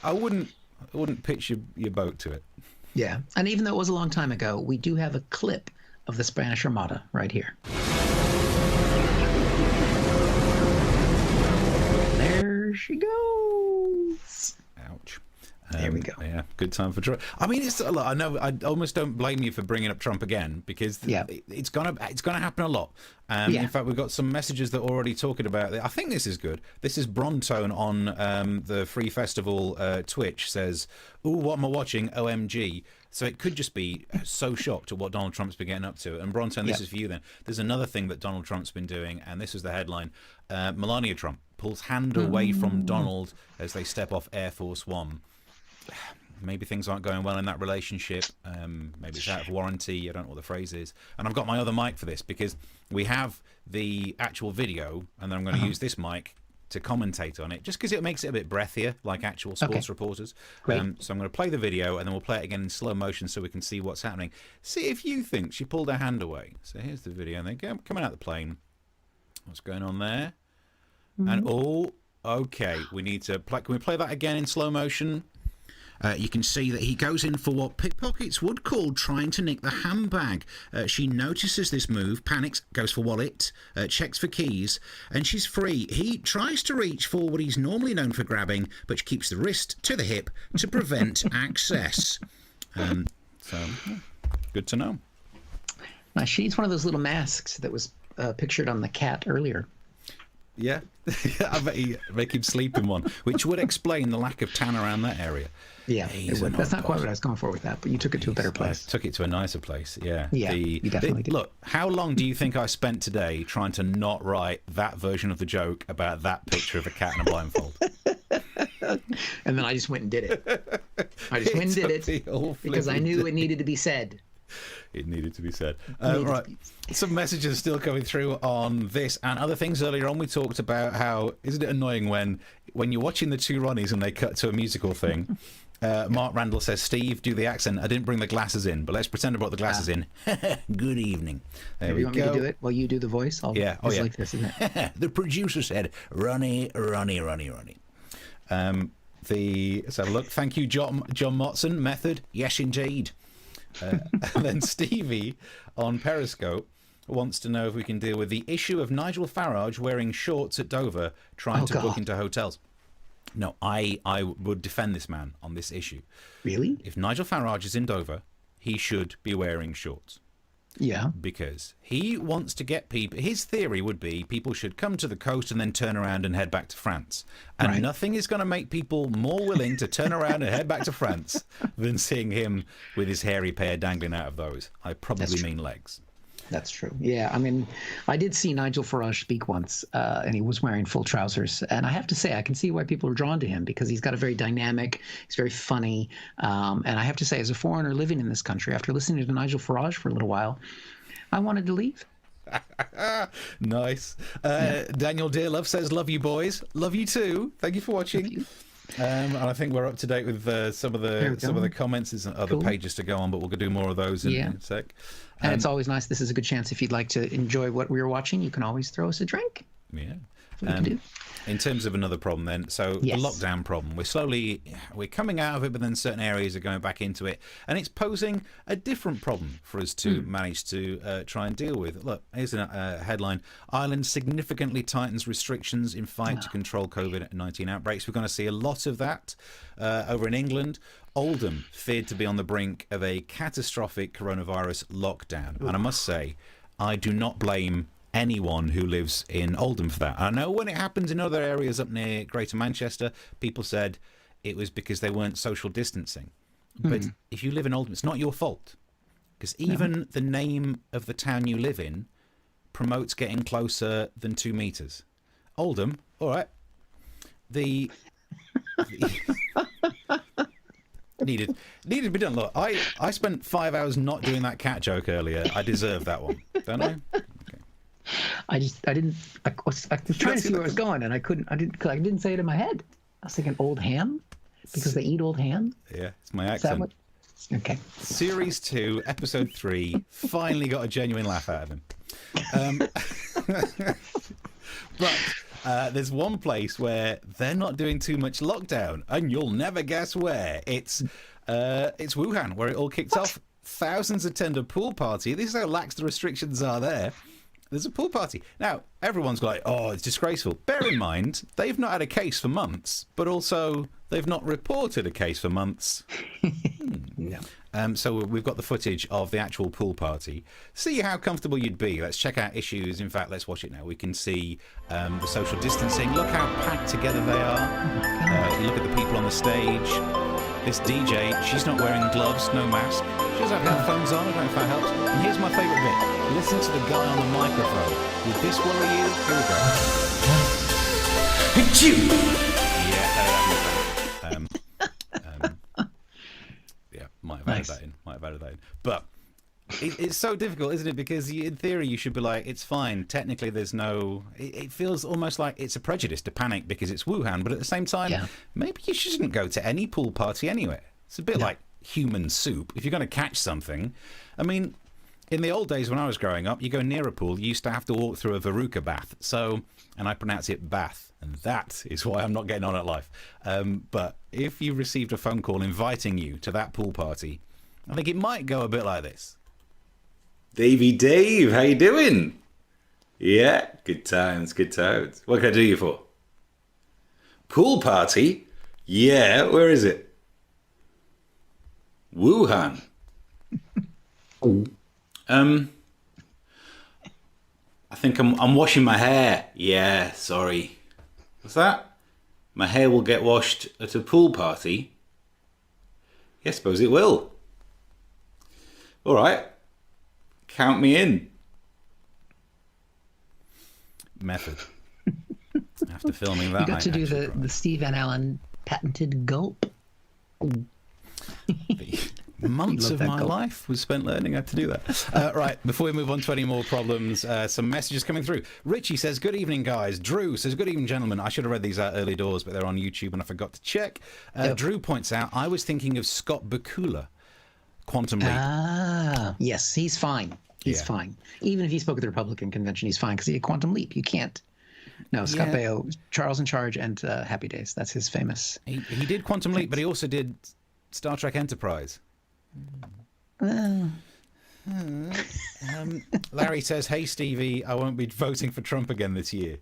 Speaker 1: I wouldn't pitch your boat to it.
Speaker 2: Yeah, and even though it was a long time ago, we do have a clip of the Spanish Armada right here. There she goes.
Speaker 1: Ouch.
Speaker 2: There we go.
Speaker 1: Yeah, good time for Trump. I mean, it's a lot. I know. I almost don't blame you for bringing up Trump again because it's gonna happen a lot. In fact, we've got some messages that are already talking about it. I think this is good. This is Brontone on the Free Festival Twitch says, "Ooh, what am I watching? OMG." So it could just be so shocked at what Donald Trump's been getting up to. And Brontone, this is for you then. There's another thing that Donald Trump's been doing, and this is the headline: Melania Trump pulls hand away from Donald as they step off Air Force One. Maybe things aren't going well in that relationship. Maybe it's out of warranty. I don't know what the phrase is. And I've got my other mic for this because we have the actual video, and then I'm going to use this mic to commentate on it, just because it makes it a bit breathier, like actual sports reporters. So I'm going to play the video, and then we'll play it again in slow motion so we can see what's happening. See if you think she pulled her hand away. So here's the video, and they're coming out the plane. What's going on there? And okay, we need to play. Can we play that again in slow motion? You can see that he goes in for what pickpockets would call trying to nick the handbag. She notices this move, panics, goes for wallet, checks for keys, and she's free. He tries to reach for what he's normally known for grabbing, but she keeps the wrist to the hip to prevent access. So, good to know.
Speaker 2: Now, she needs one of those little masks that was pictured on the cat earlier.
Speaker 1: Yeah, I bet you make him sleep in one, which would explain the lack of tan around that area.
Speaker 2: Yeah, it would. That's not quite what I was going for with that, but you took it to a better place.
Speaker 1: I took it to a nicer place, yeah.
Speaker 2: Yeah, you definitely did.
Speaker 1: Look, how long do you think I spent today trying to not write that version of the joke about that picture of a cat in a blindfold?
Speaker 2: And then I just went and did it. I just went and did it because I knew it needed to be said.
Speaker 1: It needed to be said. Right. Some messages still coming through on this and other things. Earlier on, we talked about how, isn't it annoying when you're watching the two Ronnies and they cut to a musical thing? Mark Randall says, Steve, do the accent. I didn't bring the glasses in, but let's pretend I brought the glasses in. Good evening. There we
Speaker 2: go. You want me to do it while you do the voice? It's like this, isn't it?
Speaker 1: The producer said, Ronnie. Let's have a look. Thank you, John Motson. Method, yes, indeed. And then Stevie on Periscope wants to know if we can deal with the issue of Nigel Farage wearing shorts at Dover trying to book into hotels. No, I would defend this man on this issue.
Speaker 2: Really?
Speaker 1: If Nigel Farage is in Dover, he should be wearing shorts.
Speaker 2: Yeah.
Speaker 1: Because he wants to get people... His theory would be people should come to the coast and then turn around and head back to France. And nothing is going to make people more willing to turn around and head back to France than seeing him with his hairy pair dangling out of those. I probably mean legs.
Speaker 2: That's true. Yeah, I mean, I did see Nigel Farage speak once, and he was wearing full trousers. And I have to say, I can see why people are drawn to him, because he's got a very dynamic, he's very funny. And I have to say, as a foreigner living in this country, after listening to Nigel Farage for a little while, I wanted to leave.
Speaker 1: Nice. Daniel Dearlove says, love you, boys. Love you too. Thank you for watching. And I think we're up to date with some of the comments. There's other pages to go on, but we'll do more of those in a sec.
Speaker 2: And it's always nice. This is a good chance. If you'd like to enjoy what we were watching, you can always throw us a drink.
Speaker 1: Yeah.
Speaker 2: That's what we can do.
Speaker 1: In terms of another problem then, so the lockdown problem, we're coming out of it, but then certain areas are going back into it, and it's posing a different problem for us to manage to try and deal with. Look, here's a headline: Ireland significantly tightens restrictions in fight to control COVID-19 outbreaks. We're going to see a lot of that over in England. Oldham feared to be on the brink of a catastrophic coronavirus lockdown, and I must say, I do not blame anyone who lives in Oldham for that. I know when it happens in other areas up near Greater Manchester, people said it was because they weren't social distancing. But if you live in Oldham, it's not your fault, because even the name of the town you live in promotes getting closer than 2 meters. Oldham, all right. Needed to be done. Look, I spent 5 hours not doing that cat joke earlier. I deserve that one, don't I?
Speaker 2: I was trying to see where I was going, and I didn't say it in my head. I was thinking old ham, because they eat old ham.
Speaker 1: Yeah, it's my accent.
Speaker 2: Okay.
Speaker 1: Series 2, episode 3, finally got a genuine laugh out of him. But there's one place where they're not doing too much lockdown, and you'll never guess where. It's Wuhan, where it all kicked off. Thousands attend a pool party. This is how lax the restrictions are there. There's a pool party. Now, everyone's like, oh, it's disgraceful. Bear in mind, they've not had a case for months, but also they've not reported a case for months.
Speaker 2: No.
Speaker 1: So we've got the footage of the actual pool party. See how comfortable you'd be. Let's check out issues. In fact, let's watch it now. We can see the social distancing. Look how packed together they are. Look at the people on the stage. This DJ, she's not wearing gloves, no mask. She does have headphones on. I don't know if that helps. And here's my favourite bit. Listen to the guy on the microphone. Would this worry you? Here we go. Yeah, might have added that in. But it's so difficult, isn't it? Because in theory, you should be like, it's fine. Technically, there's no... It feels almost like it's a prejudice to panic because it's Wuhan. But at the same time, maybe you shouldn't go to any pool party anywhere. It's a bit like human soup. If you're going to catch something... I mean, in the old days when I was growing up, you go near a pool, you used to have to walk through a veruca bath. So, and I pronounce it bath. And that is why I'm not getting on at life. But if you received a phone call inviting you to that pool party, I think it might go a bit like this.
Speaker 13: Davey Dave, how you doing? Yeah, good times, good times. What can I do you for? Pool party? Yeah, where is it? Wuhan. I think I'm washing my hair. Yeah, sorry. What's that? My hair will get washed at a pool party? Yeah, I suppose it will. All right. Count me in.
Speaker 1: Method. After filming that,
Speaker 2: you got to do the Steve N Allen patented gulp.
Speaker 1: Months of my life was spent learning how to do that. Right, before we move on to any more problems, some messages coming through. Richie says, good evening, guys. Drew says, good evening, gentlemen. I should have read these out early doors, but they're on YouTube and I forgot to check. Drew points out, I was thinking of Scott Bakula, Quantum Leap.
Speaker 2: Ah, yes, he's fine. He's fine. Even if he spoke at the Republican convention, he's fine because he had Quantum Leap. You can't. No, Scott Baio, Charles in Charge, and Happy Days. That's his famous.
Speaker 1: He did Quantum Leap, but he also did Star Trek Enterprise. Larry says, hey Stevie, I won't be voting for Trump again this year.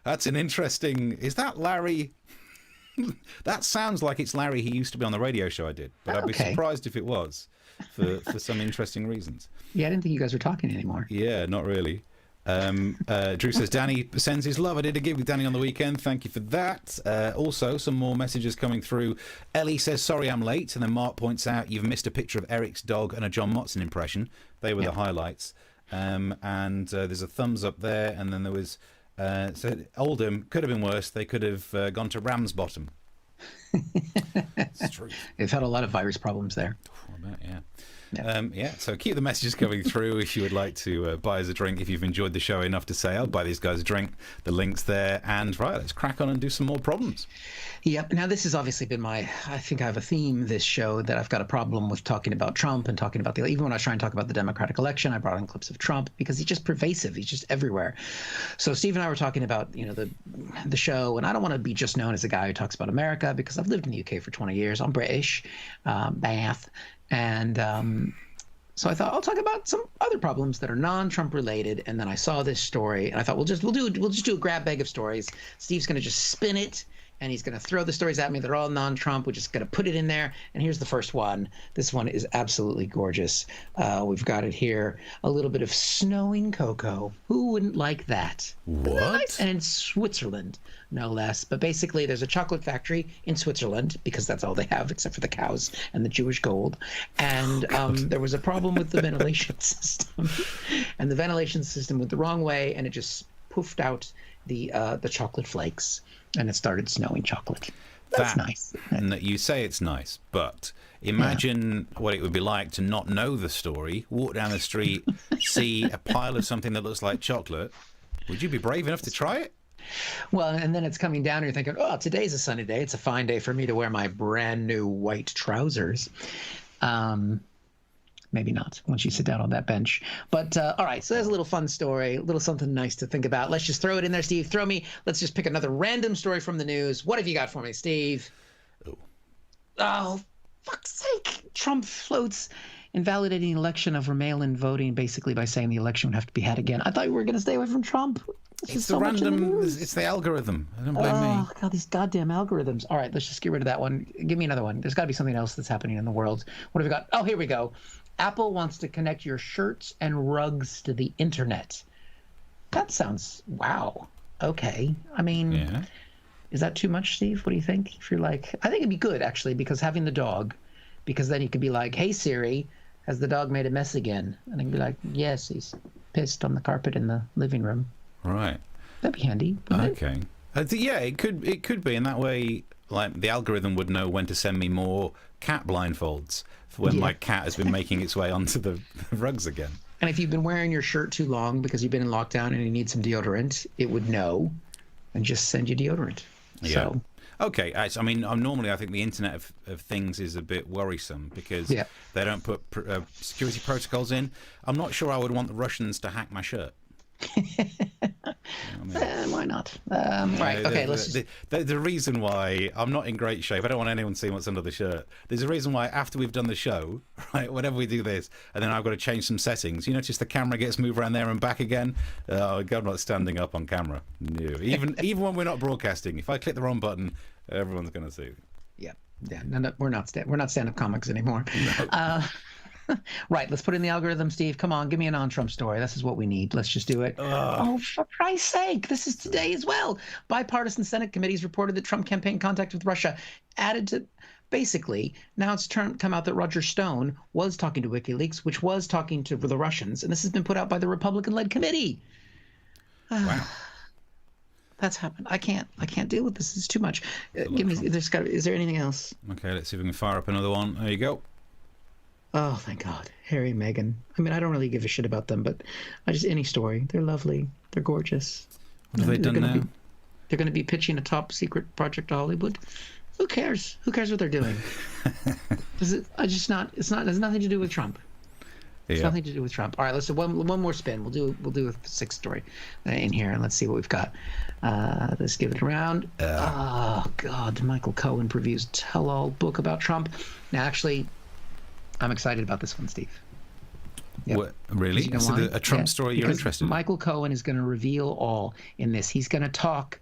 Speaker 1: That's an interesting... Is that Larry? That sounds like it's Larry. He used to be on the radio show I did, but I'd be surprised if it was, for some interesting reasons.
Speaker 2: Yeah, I didn't think you guys were talking anymore.
Speaker 1: Yeah, not really. Drew says, Danny sends his love. I did a gig with Danny on the weekend. Thank you for that. Also, some more messages coming through. Ellie says, sorry I'm late. And then Mark points out, you've missed a picture of Eric's dog and a John Motson impression. They were the highlights. And there's a thumbs up there. And then there was, so Oldham could have been worse. They could have gone to Ramsbottom. It's true.
Speaker 2: They've had a lot of virus problems there.
Speaker 1: I bet, yeah. So keep the messages coming through if you would like to buy us a drink, if you've enjoyed the show enough to say, I'll buy these guys a drink. The link's there. And right, let's crack on and do some more problems.
Speaker 2: Yep. Now, this has obviously been I think I have a theme this show that I've got a problem with talking about Trump and talking about even when I try and talk about the Democratic election, I brought in clips of Trump because he's just pervasive. He's just everywhere. So Steve and I were talking about, the show, and I don't want to be just known as a guy who talks about America because I've lived in the UK for 20 years. I'm British, Bath. And so I thought I'll talk about some other problems that are non-Trump related. And then I saw this story, and I thought we'll just do a grab bag of stories. Steve's going to just spin it, and he's going to throw the stories at me. They're all non-Trump. We're just going to put it in there. And here's the first one. This one is absolutely gorgeous. We've got it here. A little bit of snowing cocoa. Who wouldn't like that?
Speaker 1: What?
Speaker 2: Nice. And in Switzerland, no less. But basically, there's a chocolate factory in Switzerland because that's all they have except for the cows and the Jewish gold. And there was a problem with the ventilation system. And the ventilation system went the wrong way, and it just poofed out the chocolate flakes. And it started snowing chocolate. That's nice.
Speaker 1: And you say it's nice, but imagine what it would be like to not know the story, walk down the street, see a pile of something that looks like chocolate. Would you be brave enough to try it?
Speaker 2: Well, and then it's coming down and you're thinking, oh, today's a sunny day. It's a fine day for me to wear my brand new white trousers. Maybe not once you sit down on that bench. But all right, so there's a little fun story, a little something nice to think about. Let's just throw it in there, Steve. Let's just pick another random story from the news. What have you got for me, Steve? Oh, fuck's sake. Trump floats invalidating the election over mail-in voting basically by saying the election would have to be had again. I thought we were going to stay away from Trump.
Speaker 1: It's the random, it's the algorithm. I don't blame me.
Speaker 2: Oh, God, these goddamn algorithms. All right, let's just get rid of that one. Give me another one. There's got to be something else that's happening in the world. What have we got? Oh, here we go. Apple wants to connect your shirts and rugs to the internet. That sounds, wow. Okay. I mean, is that too much, Steve? What do you think? If you're like, I think it'd be good, actually, because having the dog, because then you could be like, hey, Siri, has the dog made a mess again? And I can be like, yes, he's pissed on the carpet in the living room.
Speaker 1: Right.
Speaker 2: That'd be handy.
Speaker 1: Okay. Yeah, it could be. In that way, like the algorithm would know when to send me more cat blindfolds for when my cat has been making its way onto the rugs again.
Speaker 2: And if you've been wearing your shirt too long because you've been in lockdown and you need some deodorant, it would know and just send you deodorant.
Speaker 1: Yeah.
Speaker 2: So.
Speaker 1: Okay. I mean, normally I think the Internet of Things is a bit worrisome because they don't put security protocols in. I'm not sure I would want the Russians to hack my shirt.
Speaker 2: Why not? Right. Okay.
Speaker 1: The reason why I'm not in great shape, I don't want anyone seeing what's under the shirt. There's a reason why after we've done the show, right, whenever we do this, and then I've got to change some settings. You notice the camera gets moved around there and back again. Oh God, I'm not standing up on camera. No. Even when we're not broadcasting, if I click the wrong button, everyone's going to see.
Speaker 2: Yeah. No, we're not stand-up comics anymore.
Speaker 1: No.
Speaker 2: Right, let's put in the algorithm, Steve. Come on, give me a non-Trump story. This is what we need. Let's just do it. Oh, for Christ's sake. This is today as well. Bipartisan Senate committees reported that Trump campaign contact with Russia added to... Basically, now it's come out that Roger Stone was talking to WikiLeaks, which was talking to the Russians, and this has been put out by the Republican-led committee.
Speaker 1: Wow.
Speaker 2: That's happened. I can't deal with this. It's too much. Give me... Is there anything else?
Speaker 1: Okay, let's see if we can fire up another one. There you go.
Speaker 2: Oh, thank God. Harry and Meghan. I mean, I don't really give a shit about them, but any story. They're lovely. They're gorgeous.
Speaker 1: What have they done now?
Speaker 2: They're going to be pitching a top secret project to Hollywood. Who cares? Who cares what they're doing? It has nothing to do with Trump. It's nothing to do with Trump. All right, let's do one more spin. We'll do a sixth story in here, and let's see what we've got. Let's give it a round. Oh, God. Michael Cohen previews tell-all book about Trump. Now, actually... I'm excited about this one, Steve. Yep.
Speaker 1: What, really?
Speaker 2: You know
Speaker 1: So
Speaker 2: why?
Speaker 1: a Trump story you're
Speaker 2: because
Speaker 1: interested in?
Speaker 2: Michael Cohen is going to reveal all in this. He's going to talk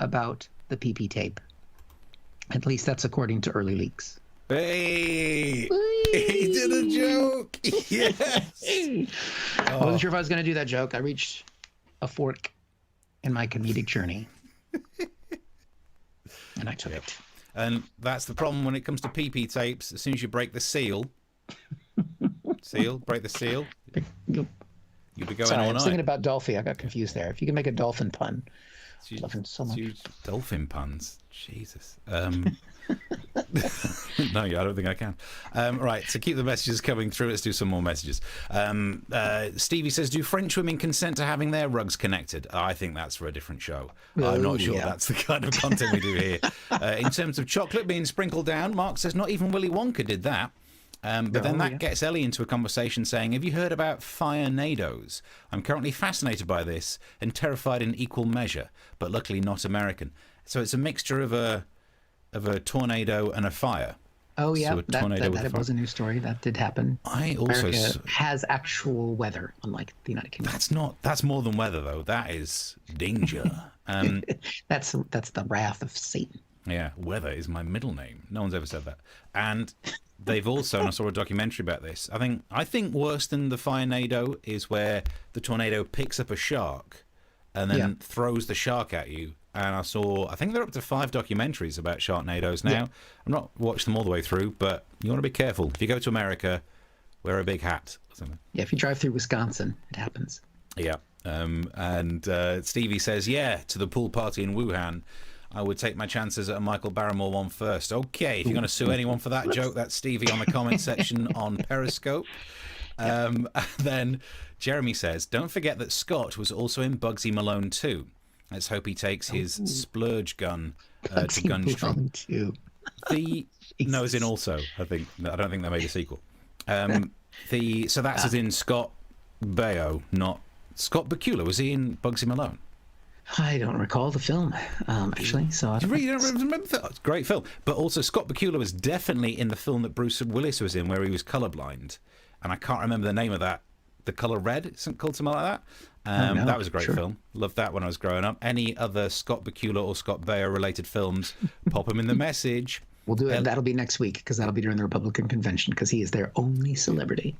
Speaker 2: about the PP tape. At least that's according to early leaks.
Speaker 1: Hey! He did a joke! Yes!
Speaker 2: I wasn't sure if I was going to do that joke. I reached a fork in my comedic journey. And I took it.
Speaker 1: And that's the problem when it comes to PP tapes. As soon as you break the seal, break the seal, you'll be going
Speaker 2: Sorry,
Speaker 1: all
Speaker 2: I was
Speaker 1: night.
Speaker 2: thinking about Dolphy. I got confused there. If you can make a dolphin pun, I love him so much.
Speaker 1: Dolphin puns. Jesus. No, I don't think I can. Right, so keep the messages coming through. Let's do some more messages. Stevie says, do French women consent to having their rugs connected? I think that's for a different show. I'm not sure that's the kind of content we do here. In terms of chocolate being sprinkled down, Mark says not even Willy Wonka did that. But then that gets Ellie into a conversation saying, have you heard about fire-nados? I'm currently fascinated by this and terrified in equal measure, but luckily not American. So it's a mixture of a tornado and a fire.
Speaker 2: Oh, yeah,
Speaker 1: So
Speaker 2: that was a new story. That did happen.
Speaker 1: I also
Speaker 2: America has actual weather, unlike the United Kingdom.
Speaker 1: That's more than weather, though. That is danger.
Speaker 2: That's the wrath of Satan.
Speaker 1: Yeah, weather is my middle name. No one's ever said that. And they've also, and I saw a documentary about this, I think worse than the fire-nado is where the tornado picks up a shark and then throws the shark at you. And I think they're up to 5 documentaries about sharknadoes now. Yeah. I've not watched them all the way through, but you want to be careful. If you go to America, wear a big hat or something.
Speaker 2: Yeah, if you drive through Wisconsin, it happens.
Speaker 1: Yeah. And Stevie says, to the pool party in Wuhan, I would take my chances at a Michael Barrymore one first. Okay, if you're going to sue anyone for that joke, that's Stevie on the comment section on Periscope. Then Jeremy says, don't forget that Scott was also in Bugsy Malone 2. Let's hope he takes his splurge gun to Gunstrom. No, as in also, I think. I don't think they made a sequel. So that's as in Scott Baio, not Scott Bakula. Was he in Bugsy Malone?
Speaker 2: I don't recall the film, actually. So I
Speaker 1: don't remember that? It's a great film. But also, Scott Bakula was definitely in the film that Bruce Willis was in, where he was colorblind. And I can't remember the name of that. The Color Red, isn't called something like that. That was a great film. Loved that when I was growing up. Any other Scott Bakula or Scott Baio related films, pop them in the message.
Speaker 2: We'll do it. That'll be next week, because that'll be during the Republican convention, because he is their only celebrity.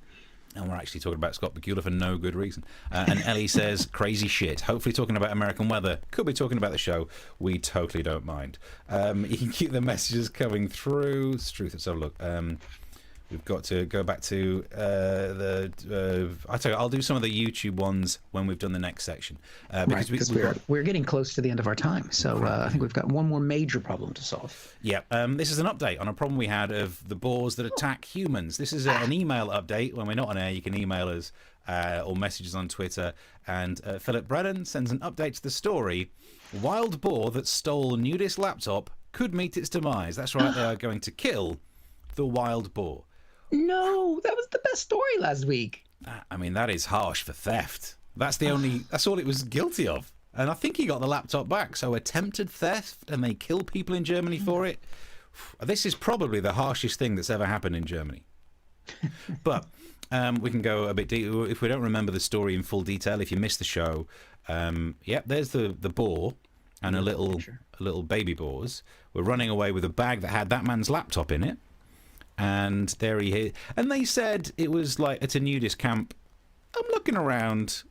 Speaker 1: And we're actually talking about Scott Bakula for no good reason. And Ellie says, crazy shit. Hopefully talking about American weather. Could be talking about the show. We totally don't mind. You can keep the messages coming through. It's truth. Let's have a look. We've got to go back to I tell you, I'll do some of the YouTube ones when we've done the next section. Because
Speaker 2: we're getting close to the end of our time. So I think we've got one more major problem to solve.
Speaker 1: Yeah. This is an update on a problem we had of the boars that attack humans. This is an email update. When we're not on air, you can email us or messages on Twitter. And Philip Brennan sends an update to the story. Wild boar that stole nudist laptop could meet its demise. That's right. They are going to kill the wild boar.
Speaker 2: No, that was the best story last week.
Speaker 1: I mean, that is harsh for theft. That's all it was guilty of. And I think he got the laptop back. So attempted theft, and they kill people in Germany for it. This is probably the harshest thing that's ever happened in Germany. But we can go a bit deeper. If we don't remember the story in full detail, if you missed the show, there's the boar and a little baby boars were running away with a bag that had that man's laptop in it. And there he is. And they said it was like at a nudist camp. I'm looking around.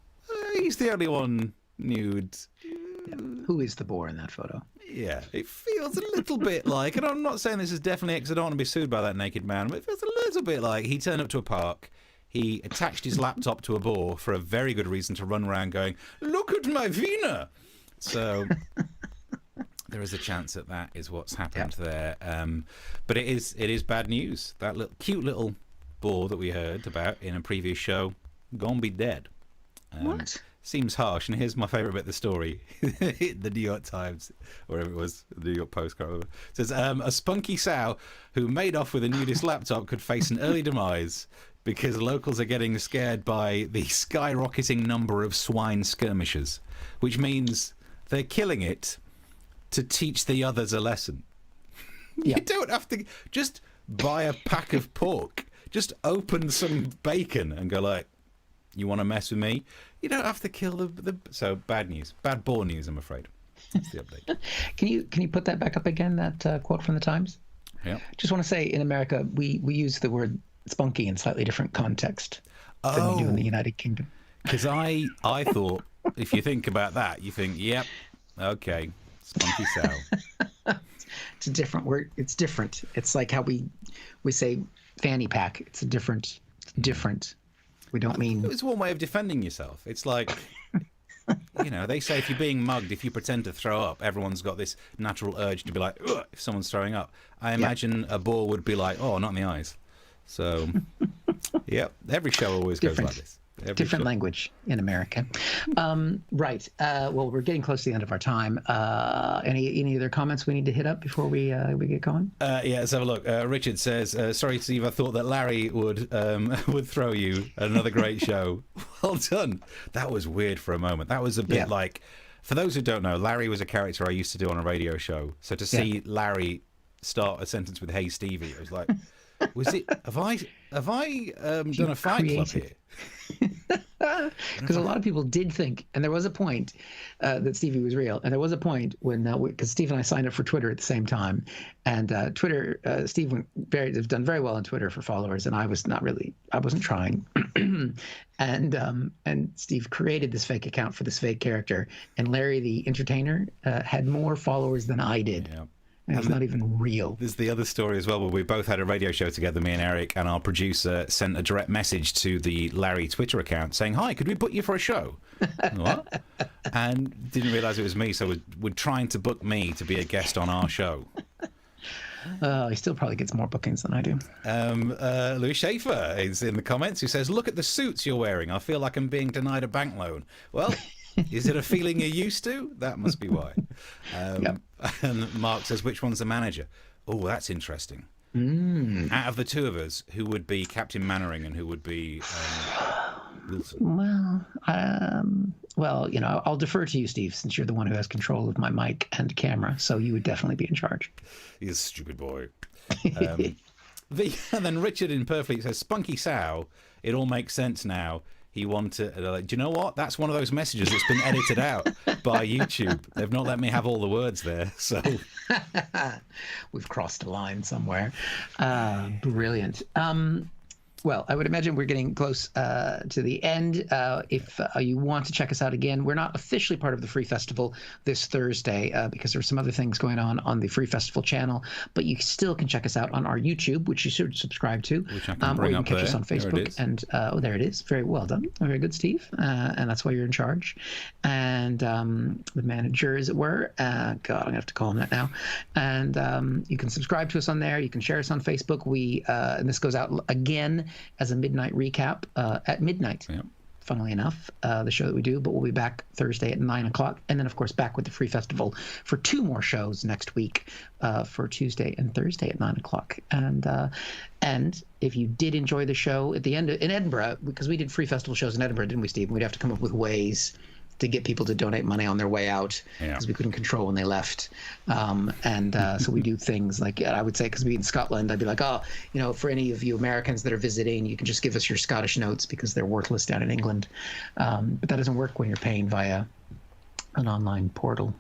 Speaker 1: He's the only one nude.
Speaker 2: Yeah. Who is the boar in that photo?
Speaker 1: Yeah, it feels a little bit like, and I'm not saying this is definitely because I don't want to be sued by that naked man, but it feels a little bit like he turned up to a park. He attached his laptop to a boar for a very good reason to run around going, look at my Wiener. So there is a chance that is what's happened there. But it is bad news. That cute little boar that we heard about in a previous show, gonna be dead.
Speaker 2: What?
Speaker 1: Seems harsh. And here's my favourite bit of the story. The New York Times, or whatever it was, the New York Post, can't remember. It says, a spunky sow who made off with a nudist laptop could face an early demise because locals are getting scared by the skyrocketing number of swine skirmishers, which means they're killing it to teach the others a lesson. Yeah. You don't have to just buy a pack of pork. Just open some bacon and go like, You want to mess with me? You don't have to kill the. So bad news, bad ball news. I'm afraid. That's the update.
Speaker 2: Can you put that back up again? That quote from the Times.
Speaker 1: Yeah.
Speaker 2: Just want to say, in America, we use the word spunky in slightly different context than we do in the United Kingdom.
Speaker 1: Because I thought, if you think about that, you think, yep, okay, spunky sow.
Speaker 2: It's a different word. It's different. It's like how we say fanny pack. It's a different. We don't mean.
Speaker 1: It's one way of defending yourself. It's like, they say if you're being mugged, if you pretend to throw up, everyone's got this natural urge to be like, ugh, if someone's throwing up. I imagine a boar would be like, oh, not in the eyes. So, every show always goes like this.
Speaker 2: Different language in America. Right. Well, we're getting close to the end of our time. Any other comments we need to hit up before we get going?
Speaker 1: Let's have a look. Richard says, sorry, Steve, I thought that Larry would throw you. Another great show. Well done. That was weird for a moment. That was a bit like, for those who don't know, Larry was a character I used to do on a radio show. So to see Larry start a sentence with "Hey Stevie," it was like, have I done a fight club here?
Speaker 2: Because a lot of people did think, and there was a point that Stevie was real, and there was a point when because Steve and I signed up for Twitter at the same time, and Twitter, Steve has done very well on Twitter for followers, and I wasn't trying, and Steve created this fake account for this fake character, and Larry the entertainer had more followers than I did.
Speaker 1: Yeah.
Speaker 2: And it's not even real.
Speaker 1: There's the other story as well, where we both had a radio show together, me and Eric, and our producer sent a direct message to the Larry Twitter account saying, "Hi, could we book you for a show?" What? And didn't realise it was me, so we're trying to book me to be a guest on our show.
Speaker 2: He still probably gets more bookings than I do.
Speaker 1: Louis Schaefer is in the comments, who says, "Look at the suits you're wearing. I feel like I'm being denied a bank loan." Well, is it a feeling you're used to? That must be why. And Mark says, which one's the manager? Oh, that's interesting. Out of the two of us, who would be Captain Mannering and who would be Wilson?
Speaker 2: Well, I'll defer to you, Steve, since you're the one who has control of my mic and camera, so you would definitely be in charge.
Speaker 1: He's a stupid boy. And then Richard in Perfleet says, "Spunky sow, it all makes sense now. He wanted, do you know what? That's one of those messages that's been edited out by YouTube. They've not let me have all the words there, so."
Speaker 2: We've crossed a line somewhere. Brilliant. Well, I would imagine we're getting close to the end. If you want to check us out again, we're not officially part of the Free Festival this Thursday because there's some other things going on the Free Festival channel, but you still can check us out on our YouTube, which you should subscribe to.
Speaker 1: Which I can bring
Speaker 2: or you
Speaker 1: up
Speaker 2: can catch
Speaker 1: there.
Speaker 2: us on Facebook. And there it is. Very well done. Very good, Steve. And that's why you're in charge. And the manager, as it were. God, I'm going to have to call him that now. And you can subscribe to us on there. You can share us on Facebook. And this goes out again as a midnight recap at midnight, funnily enough, the show that we do, but we'll be back Thursday at 9 o'clock, and then of course back with the Free Festival for 2 more shows next week for Tuesday and Thursday at 9 o'clock. And if you did enjoy the show at the end in Edinburgh, because we did Free Festival shows in Edinburgh, didn't we, Steve? We'd have to come up with ways to get people to donate money on their way out because we couldn't control when they left. So we do things like, I would say, because we in Scotland, I'd be like, for any of you Americans that are visiting, you can just give us your Scottish notes because they're worthless down in England. But that doesn't work when you're paying via an online portal.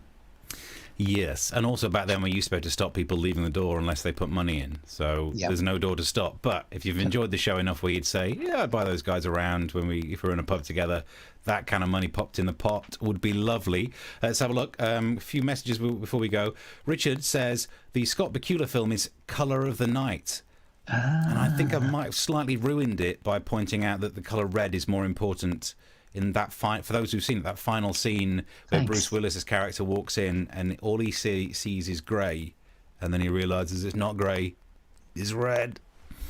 Speaker 1: Yes, and also back then we used to be able to stop people leaving the door unless they put money in. So there's no door to stop. But if you've enjoyed the show enough where you'd say, I'd buy those guys around if we're in a pub together, that kind of money popped in the pot would be lovely. Let's have a look. A few messages before we go. Richard says, the Scott Bakula film is Colour of the Night. And I think I might have slightly ruined it by pointing out that the colour red is more important in that for those who've seen it, that final scene where Bruce Willis's character walks in and all he sees is grey, and then he realises it's not grey, it's red.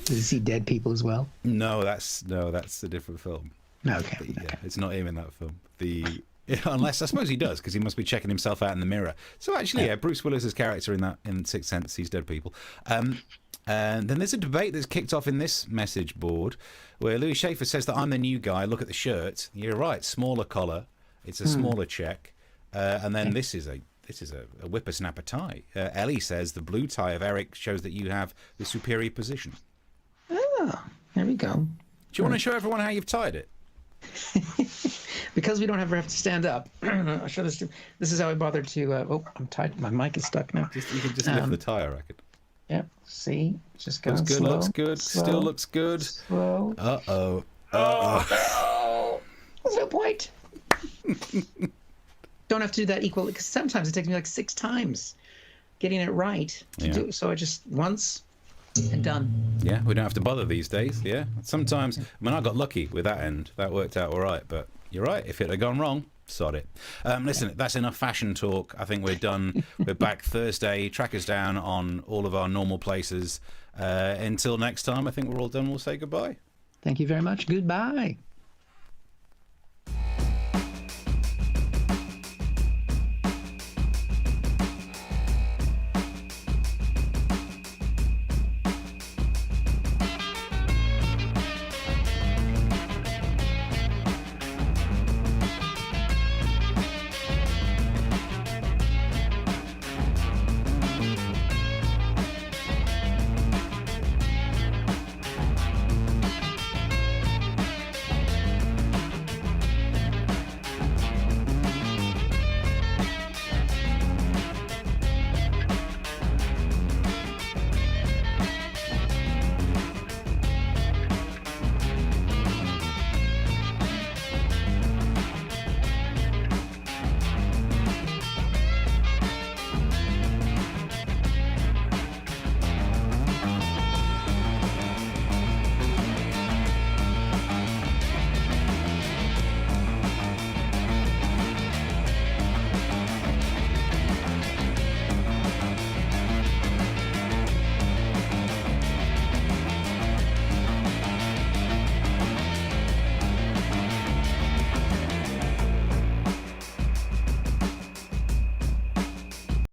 Speaker 2: Does he see dead people as well?
Speaker 1: No, that's a different film.
Speaker 2: Okay.
Speaker 1: Yeah, it's not him in that film. Unless I suppose he does, because he must be checking himself out in the mirror. So actually, Bruce Willis's character in Sixth Sense sees dead people. And then there's a debate that's kicked off in this message board where Louis Schaefer says that I'm the new guy. Look at the shirt. You're right. Smaller collar. It's a smaller check. And then this is a whippersnapper tie. Ellie says the blue tie of Eric shows that you have the superior position.
Speaker 2: Oh, there we go.
Speaker 1: Do you want to show everyone how you've tied it?
Speaker 2: Because we don't ever have to stand up. I'll show this to. This is how I bothered to. I'm tight. My mic is stuck now.
Speaker 1: You can just lift the tie, I reckon.
Speaker 2: Yep. See, just going
Speaker 1: looks good.
Speaker 2: slow,
Speaker 1: Looks good.
Speaker 2: slow,
Speaker 1: Still looks good.
Speaker 2: Slow.
Speaker 1: Uh-oh.
Speaker 2: Oh, there's no point. Don't have to do that equal, because sometimes it takes me like 6 times getting it right to do. So I just once and done.
Speaker 1: Yeah, we don't have to bother these days. Yeah, sometimes. I mean, I got lucky with that end. That worked out all right. But you're right. If it had gone wrong, sod it. Listen, that's enough fashion talk. I think we're done. We're back Thursday. Track us down on all of our normal places. Until next time, I think we're all done. We'll say goodbye.
Speaker 2: Thank you very much. Goodbye.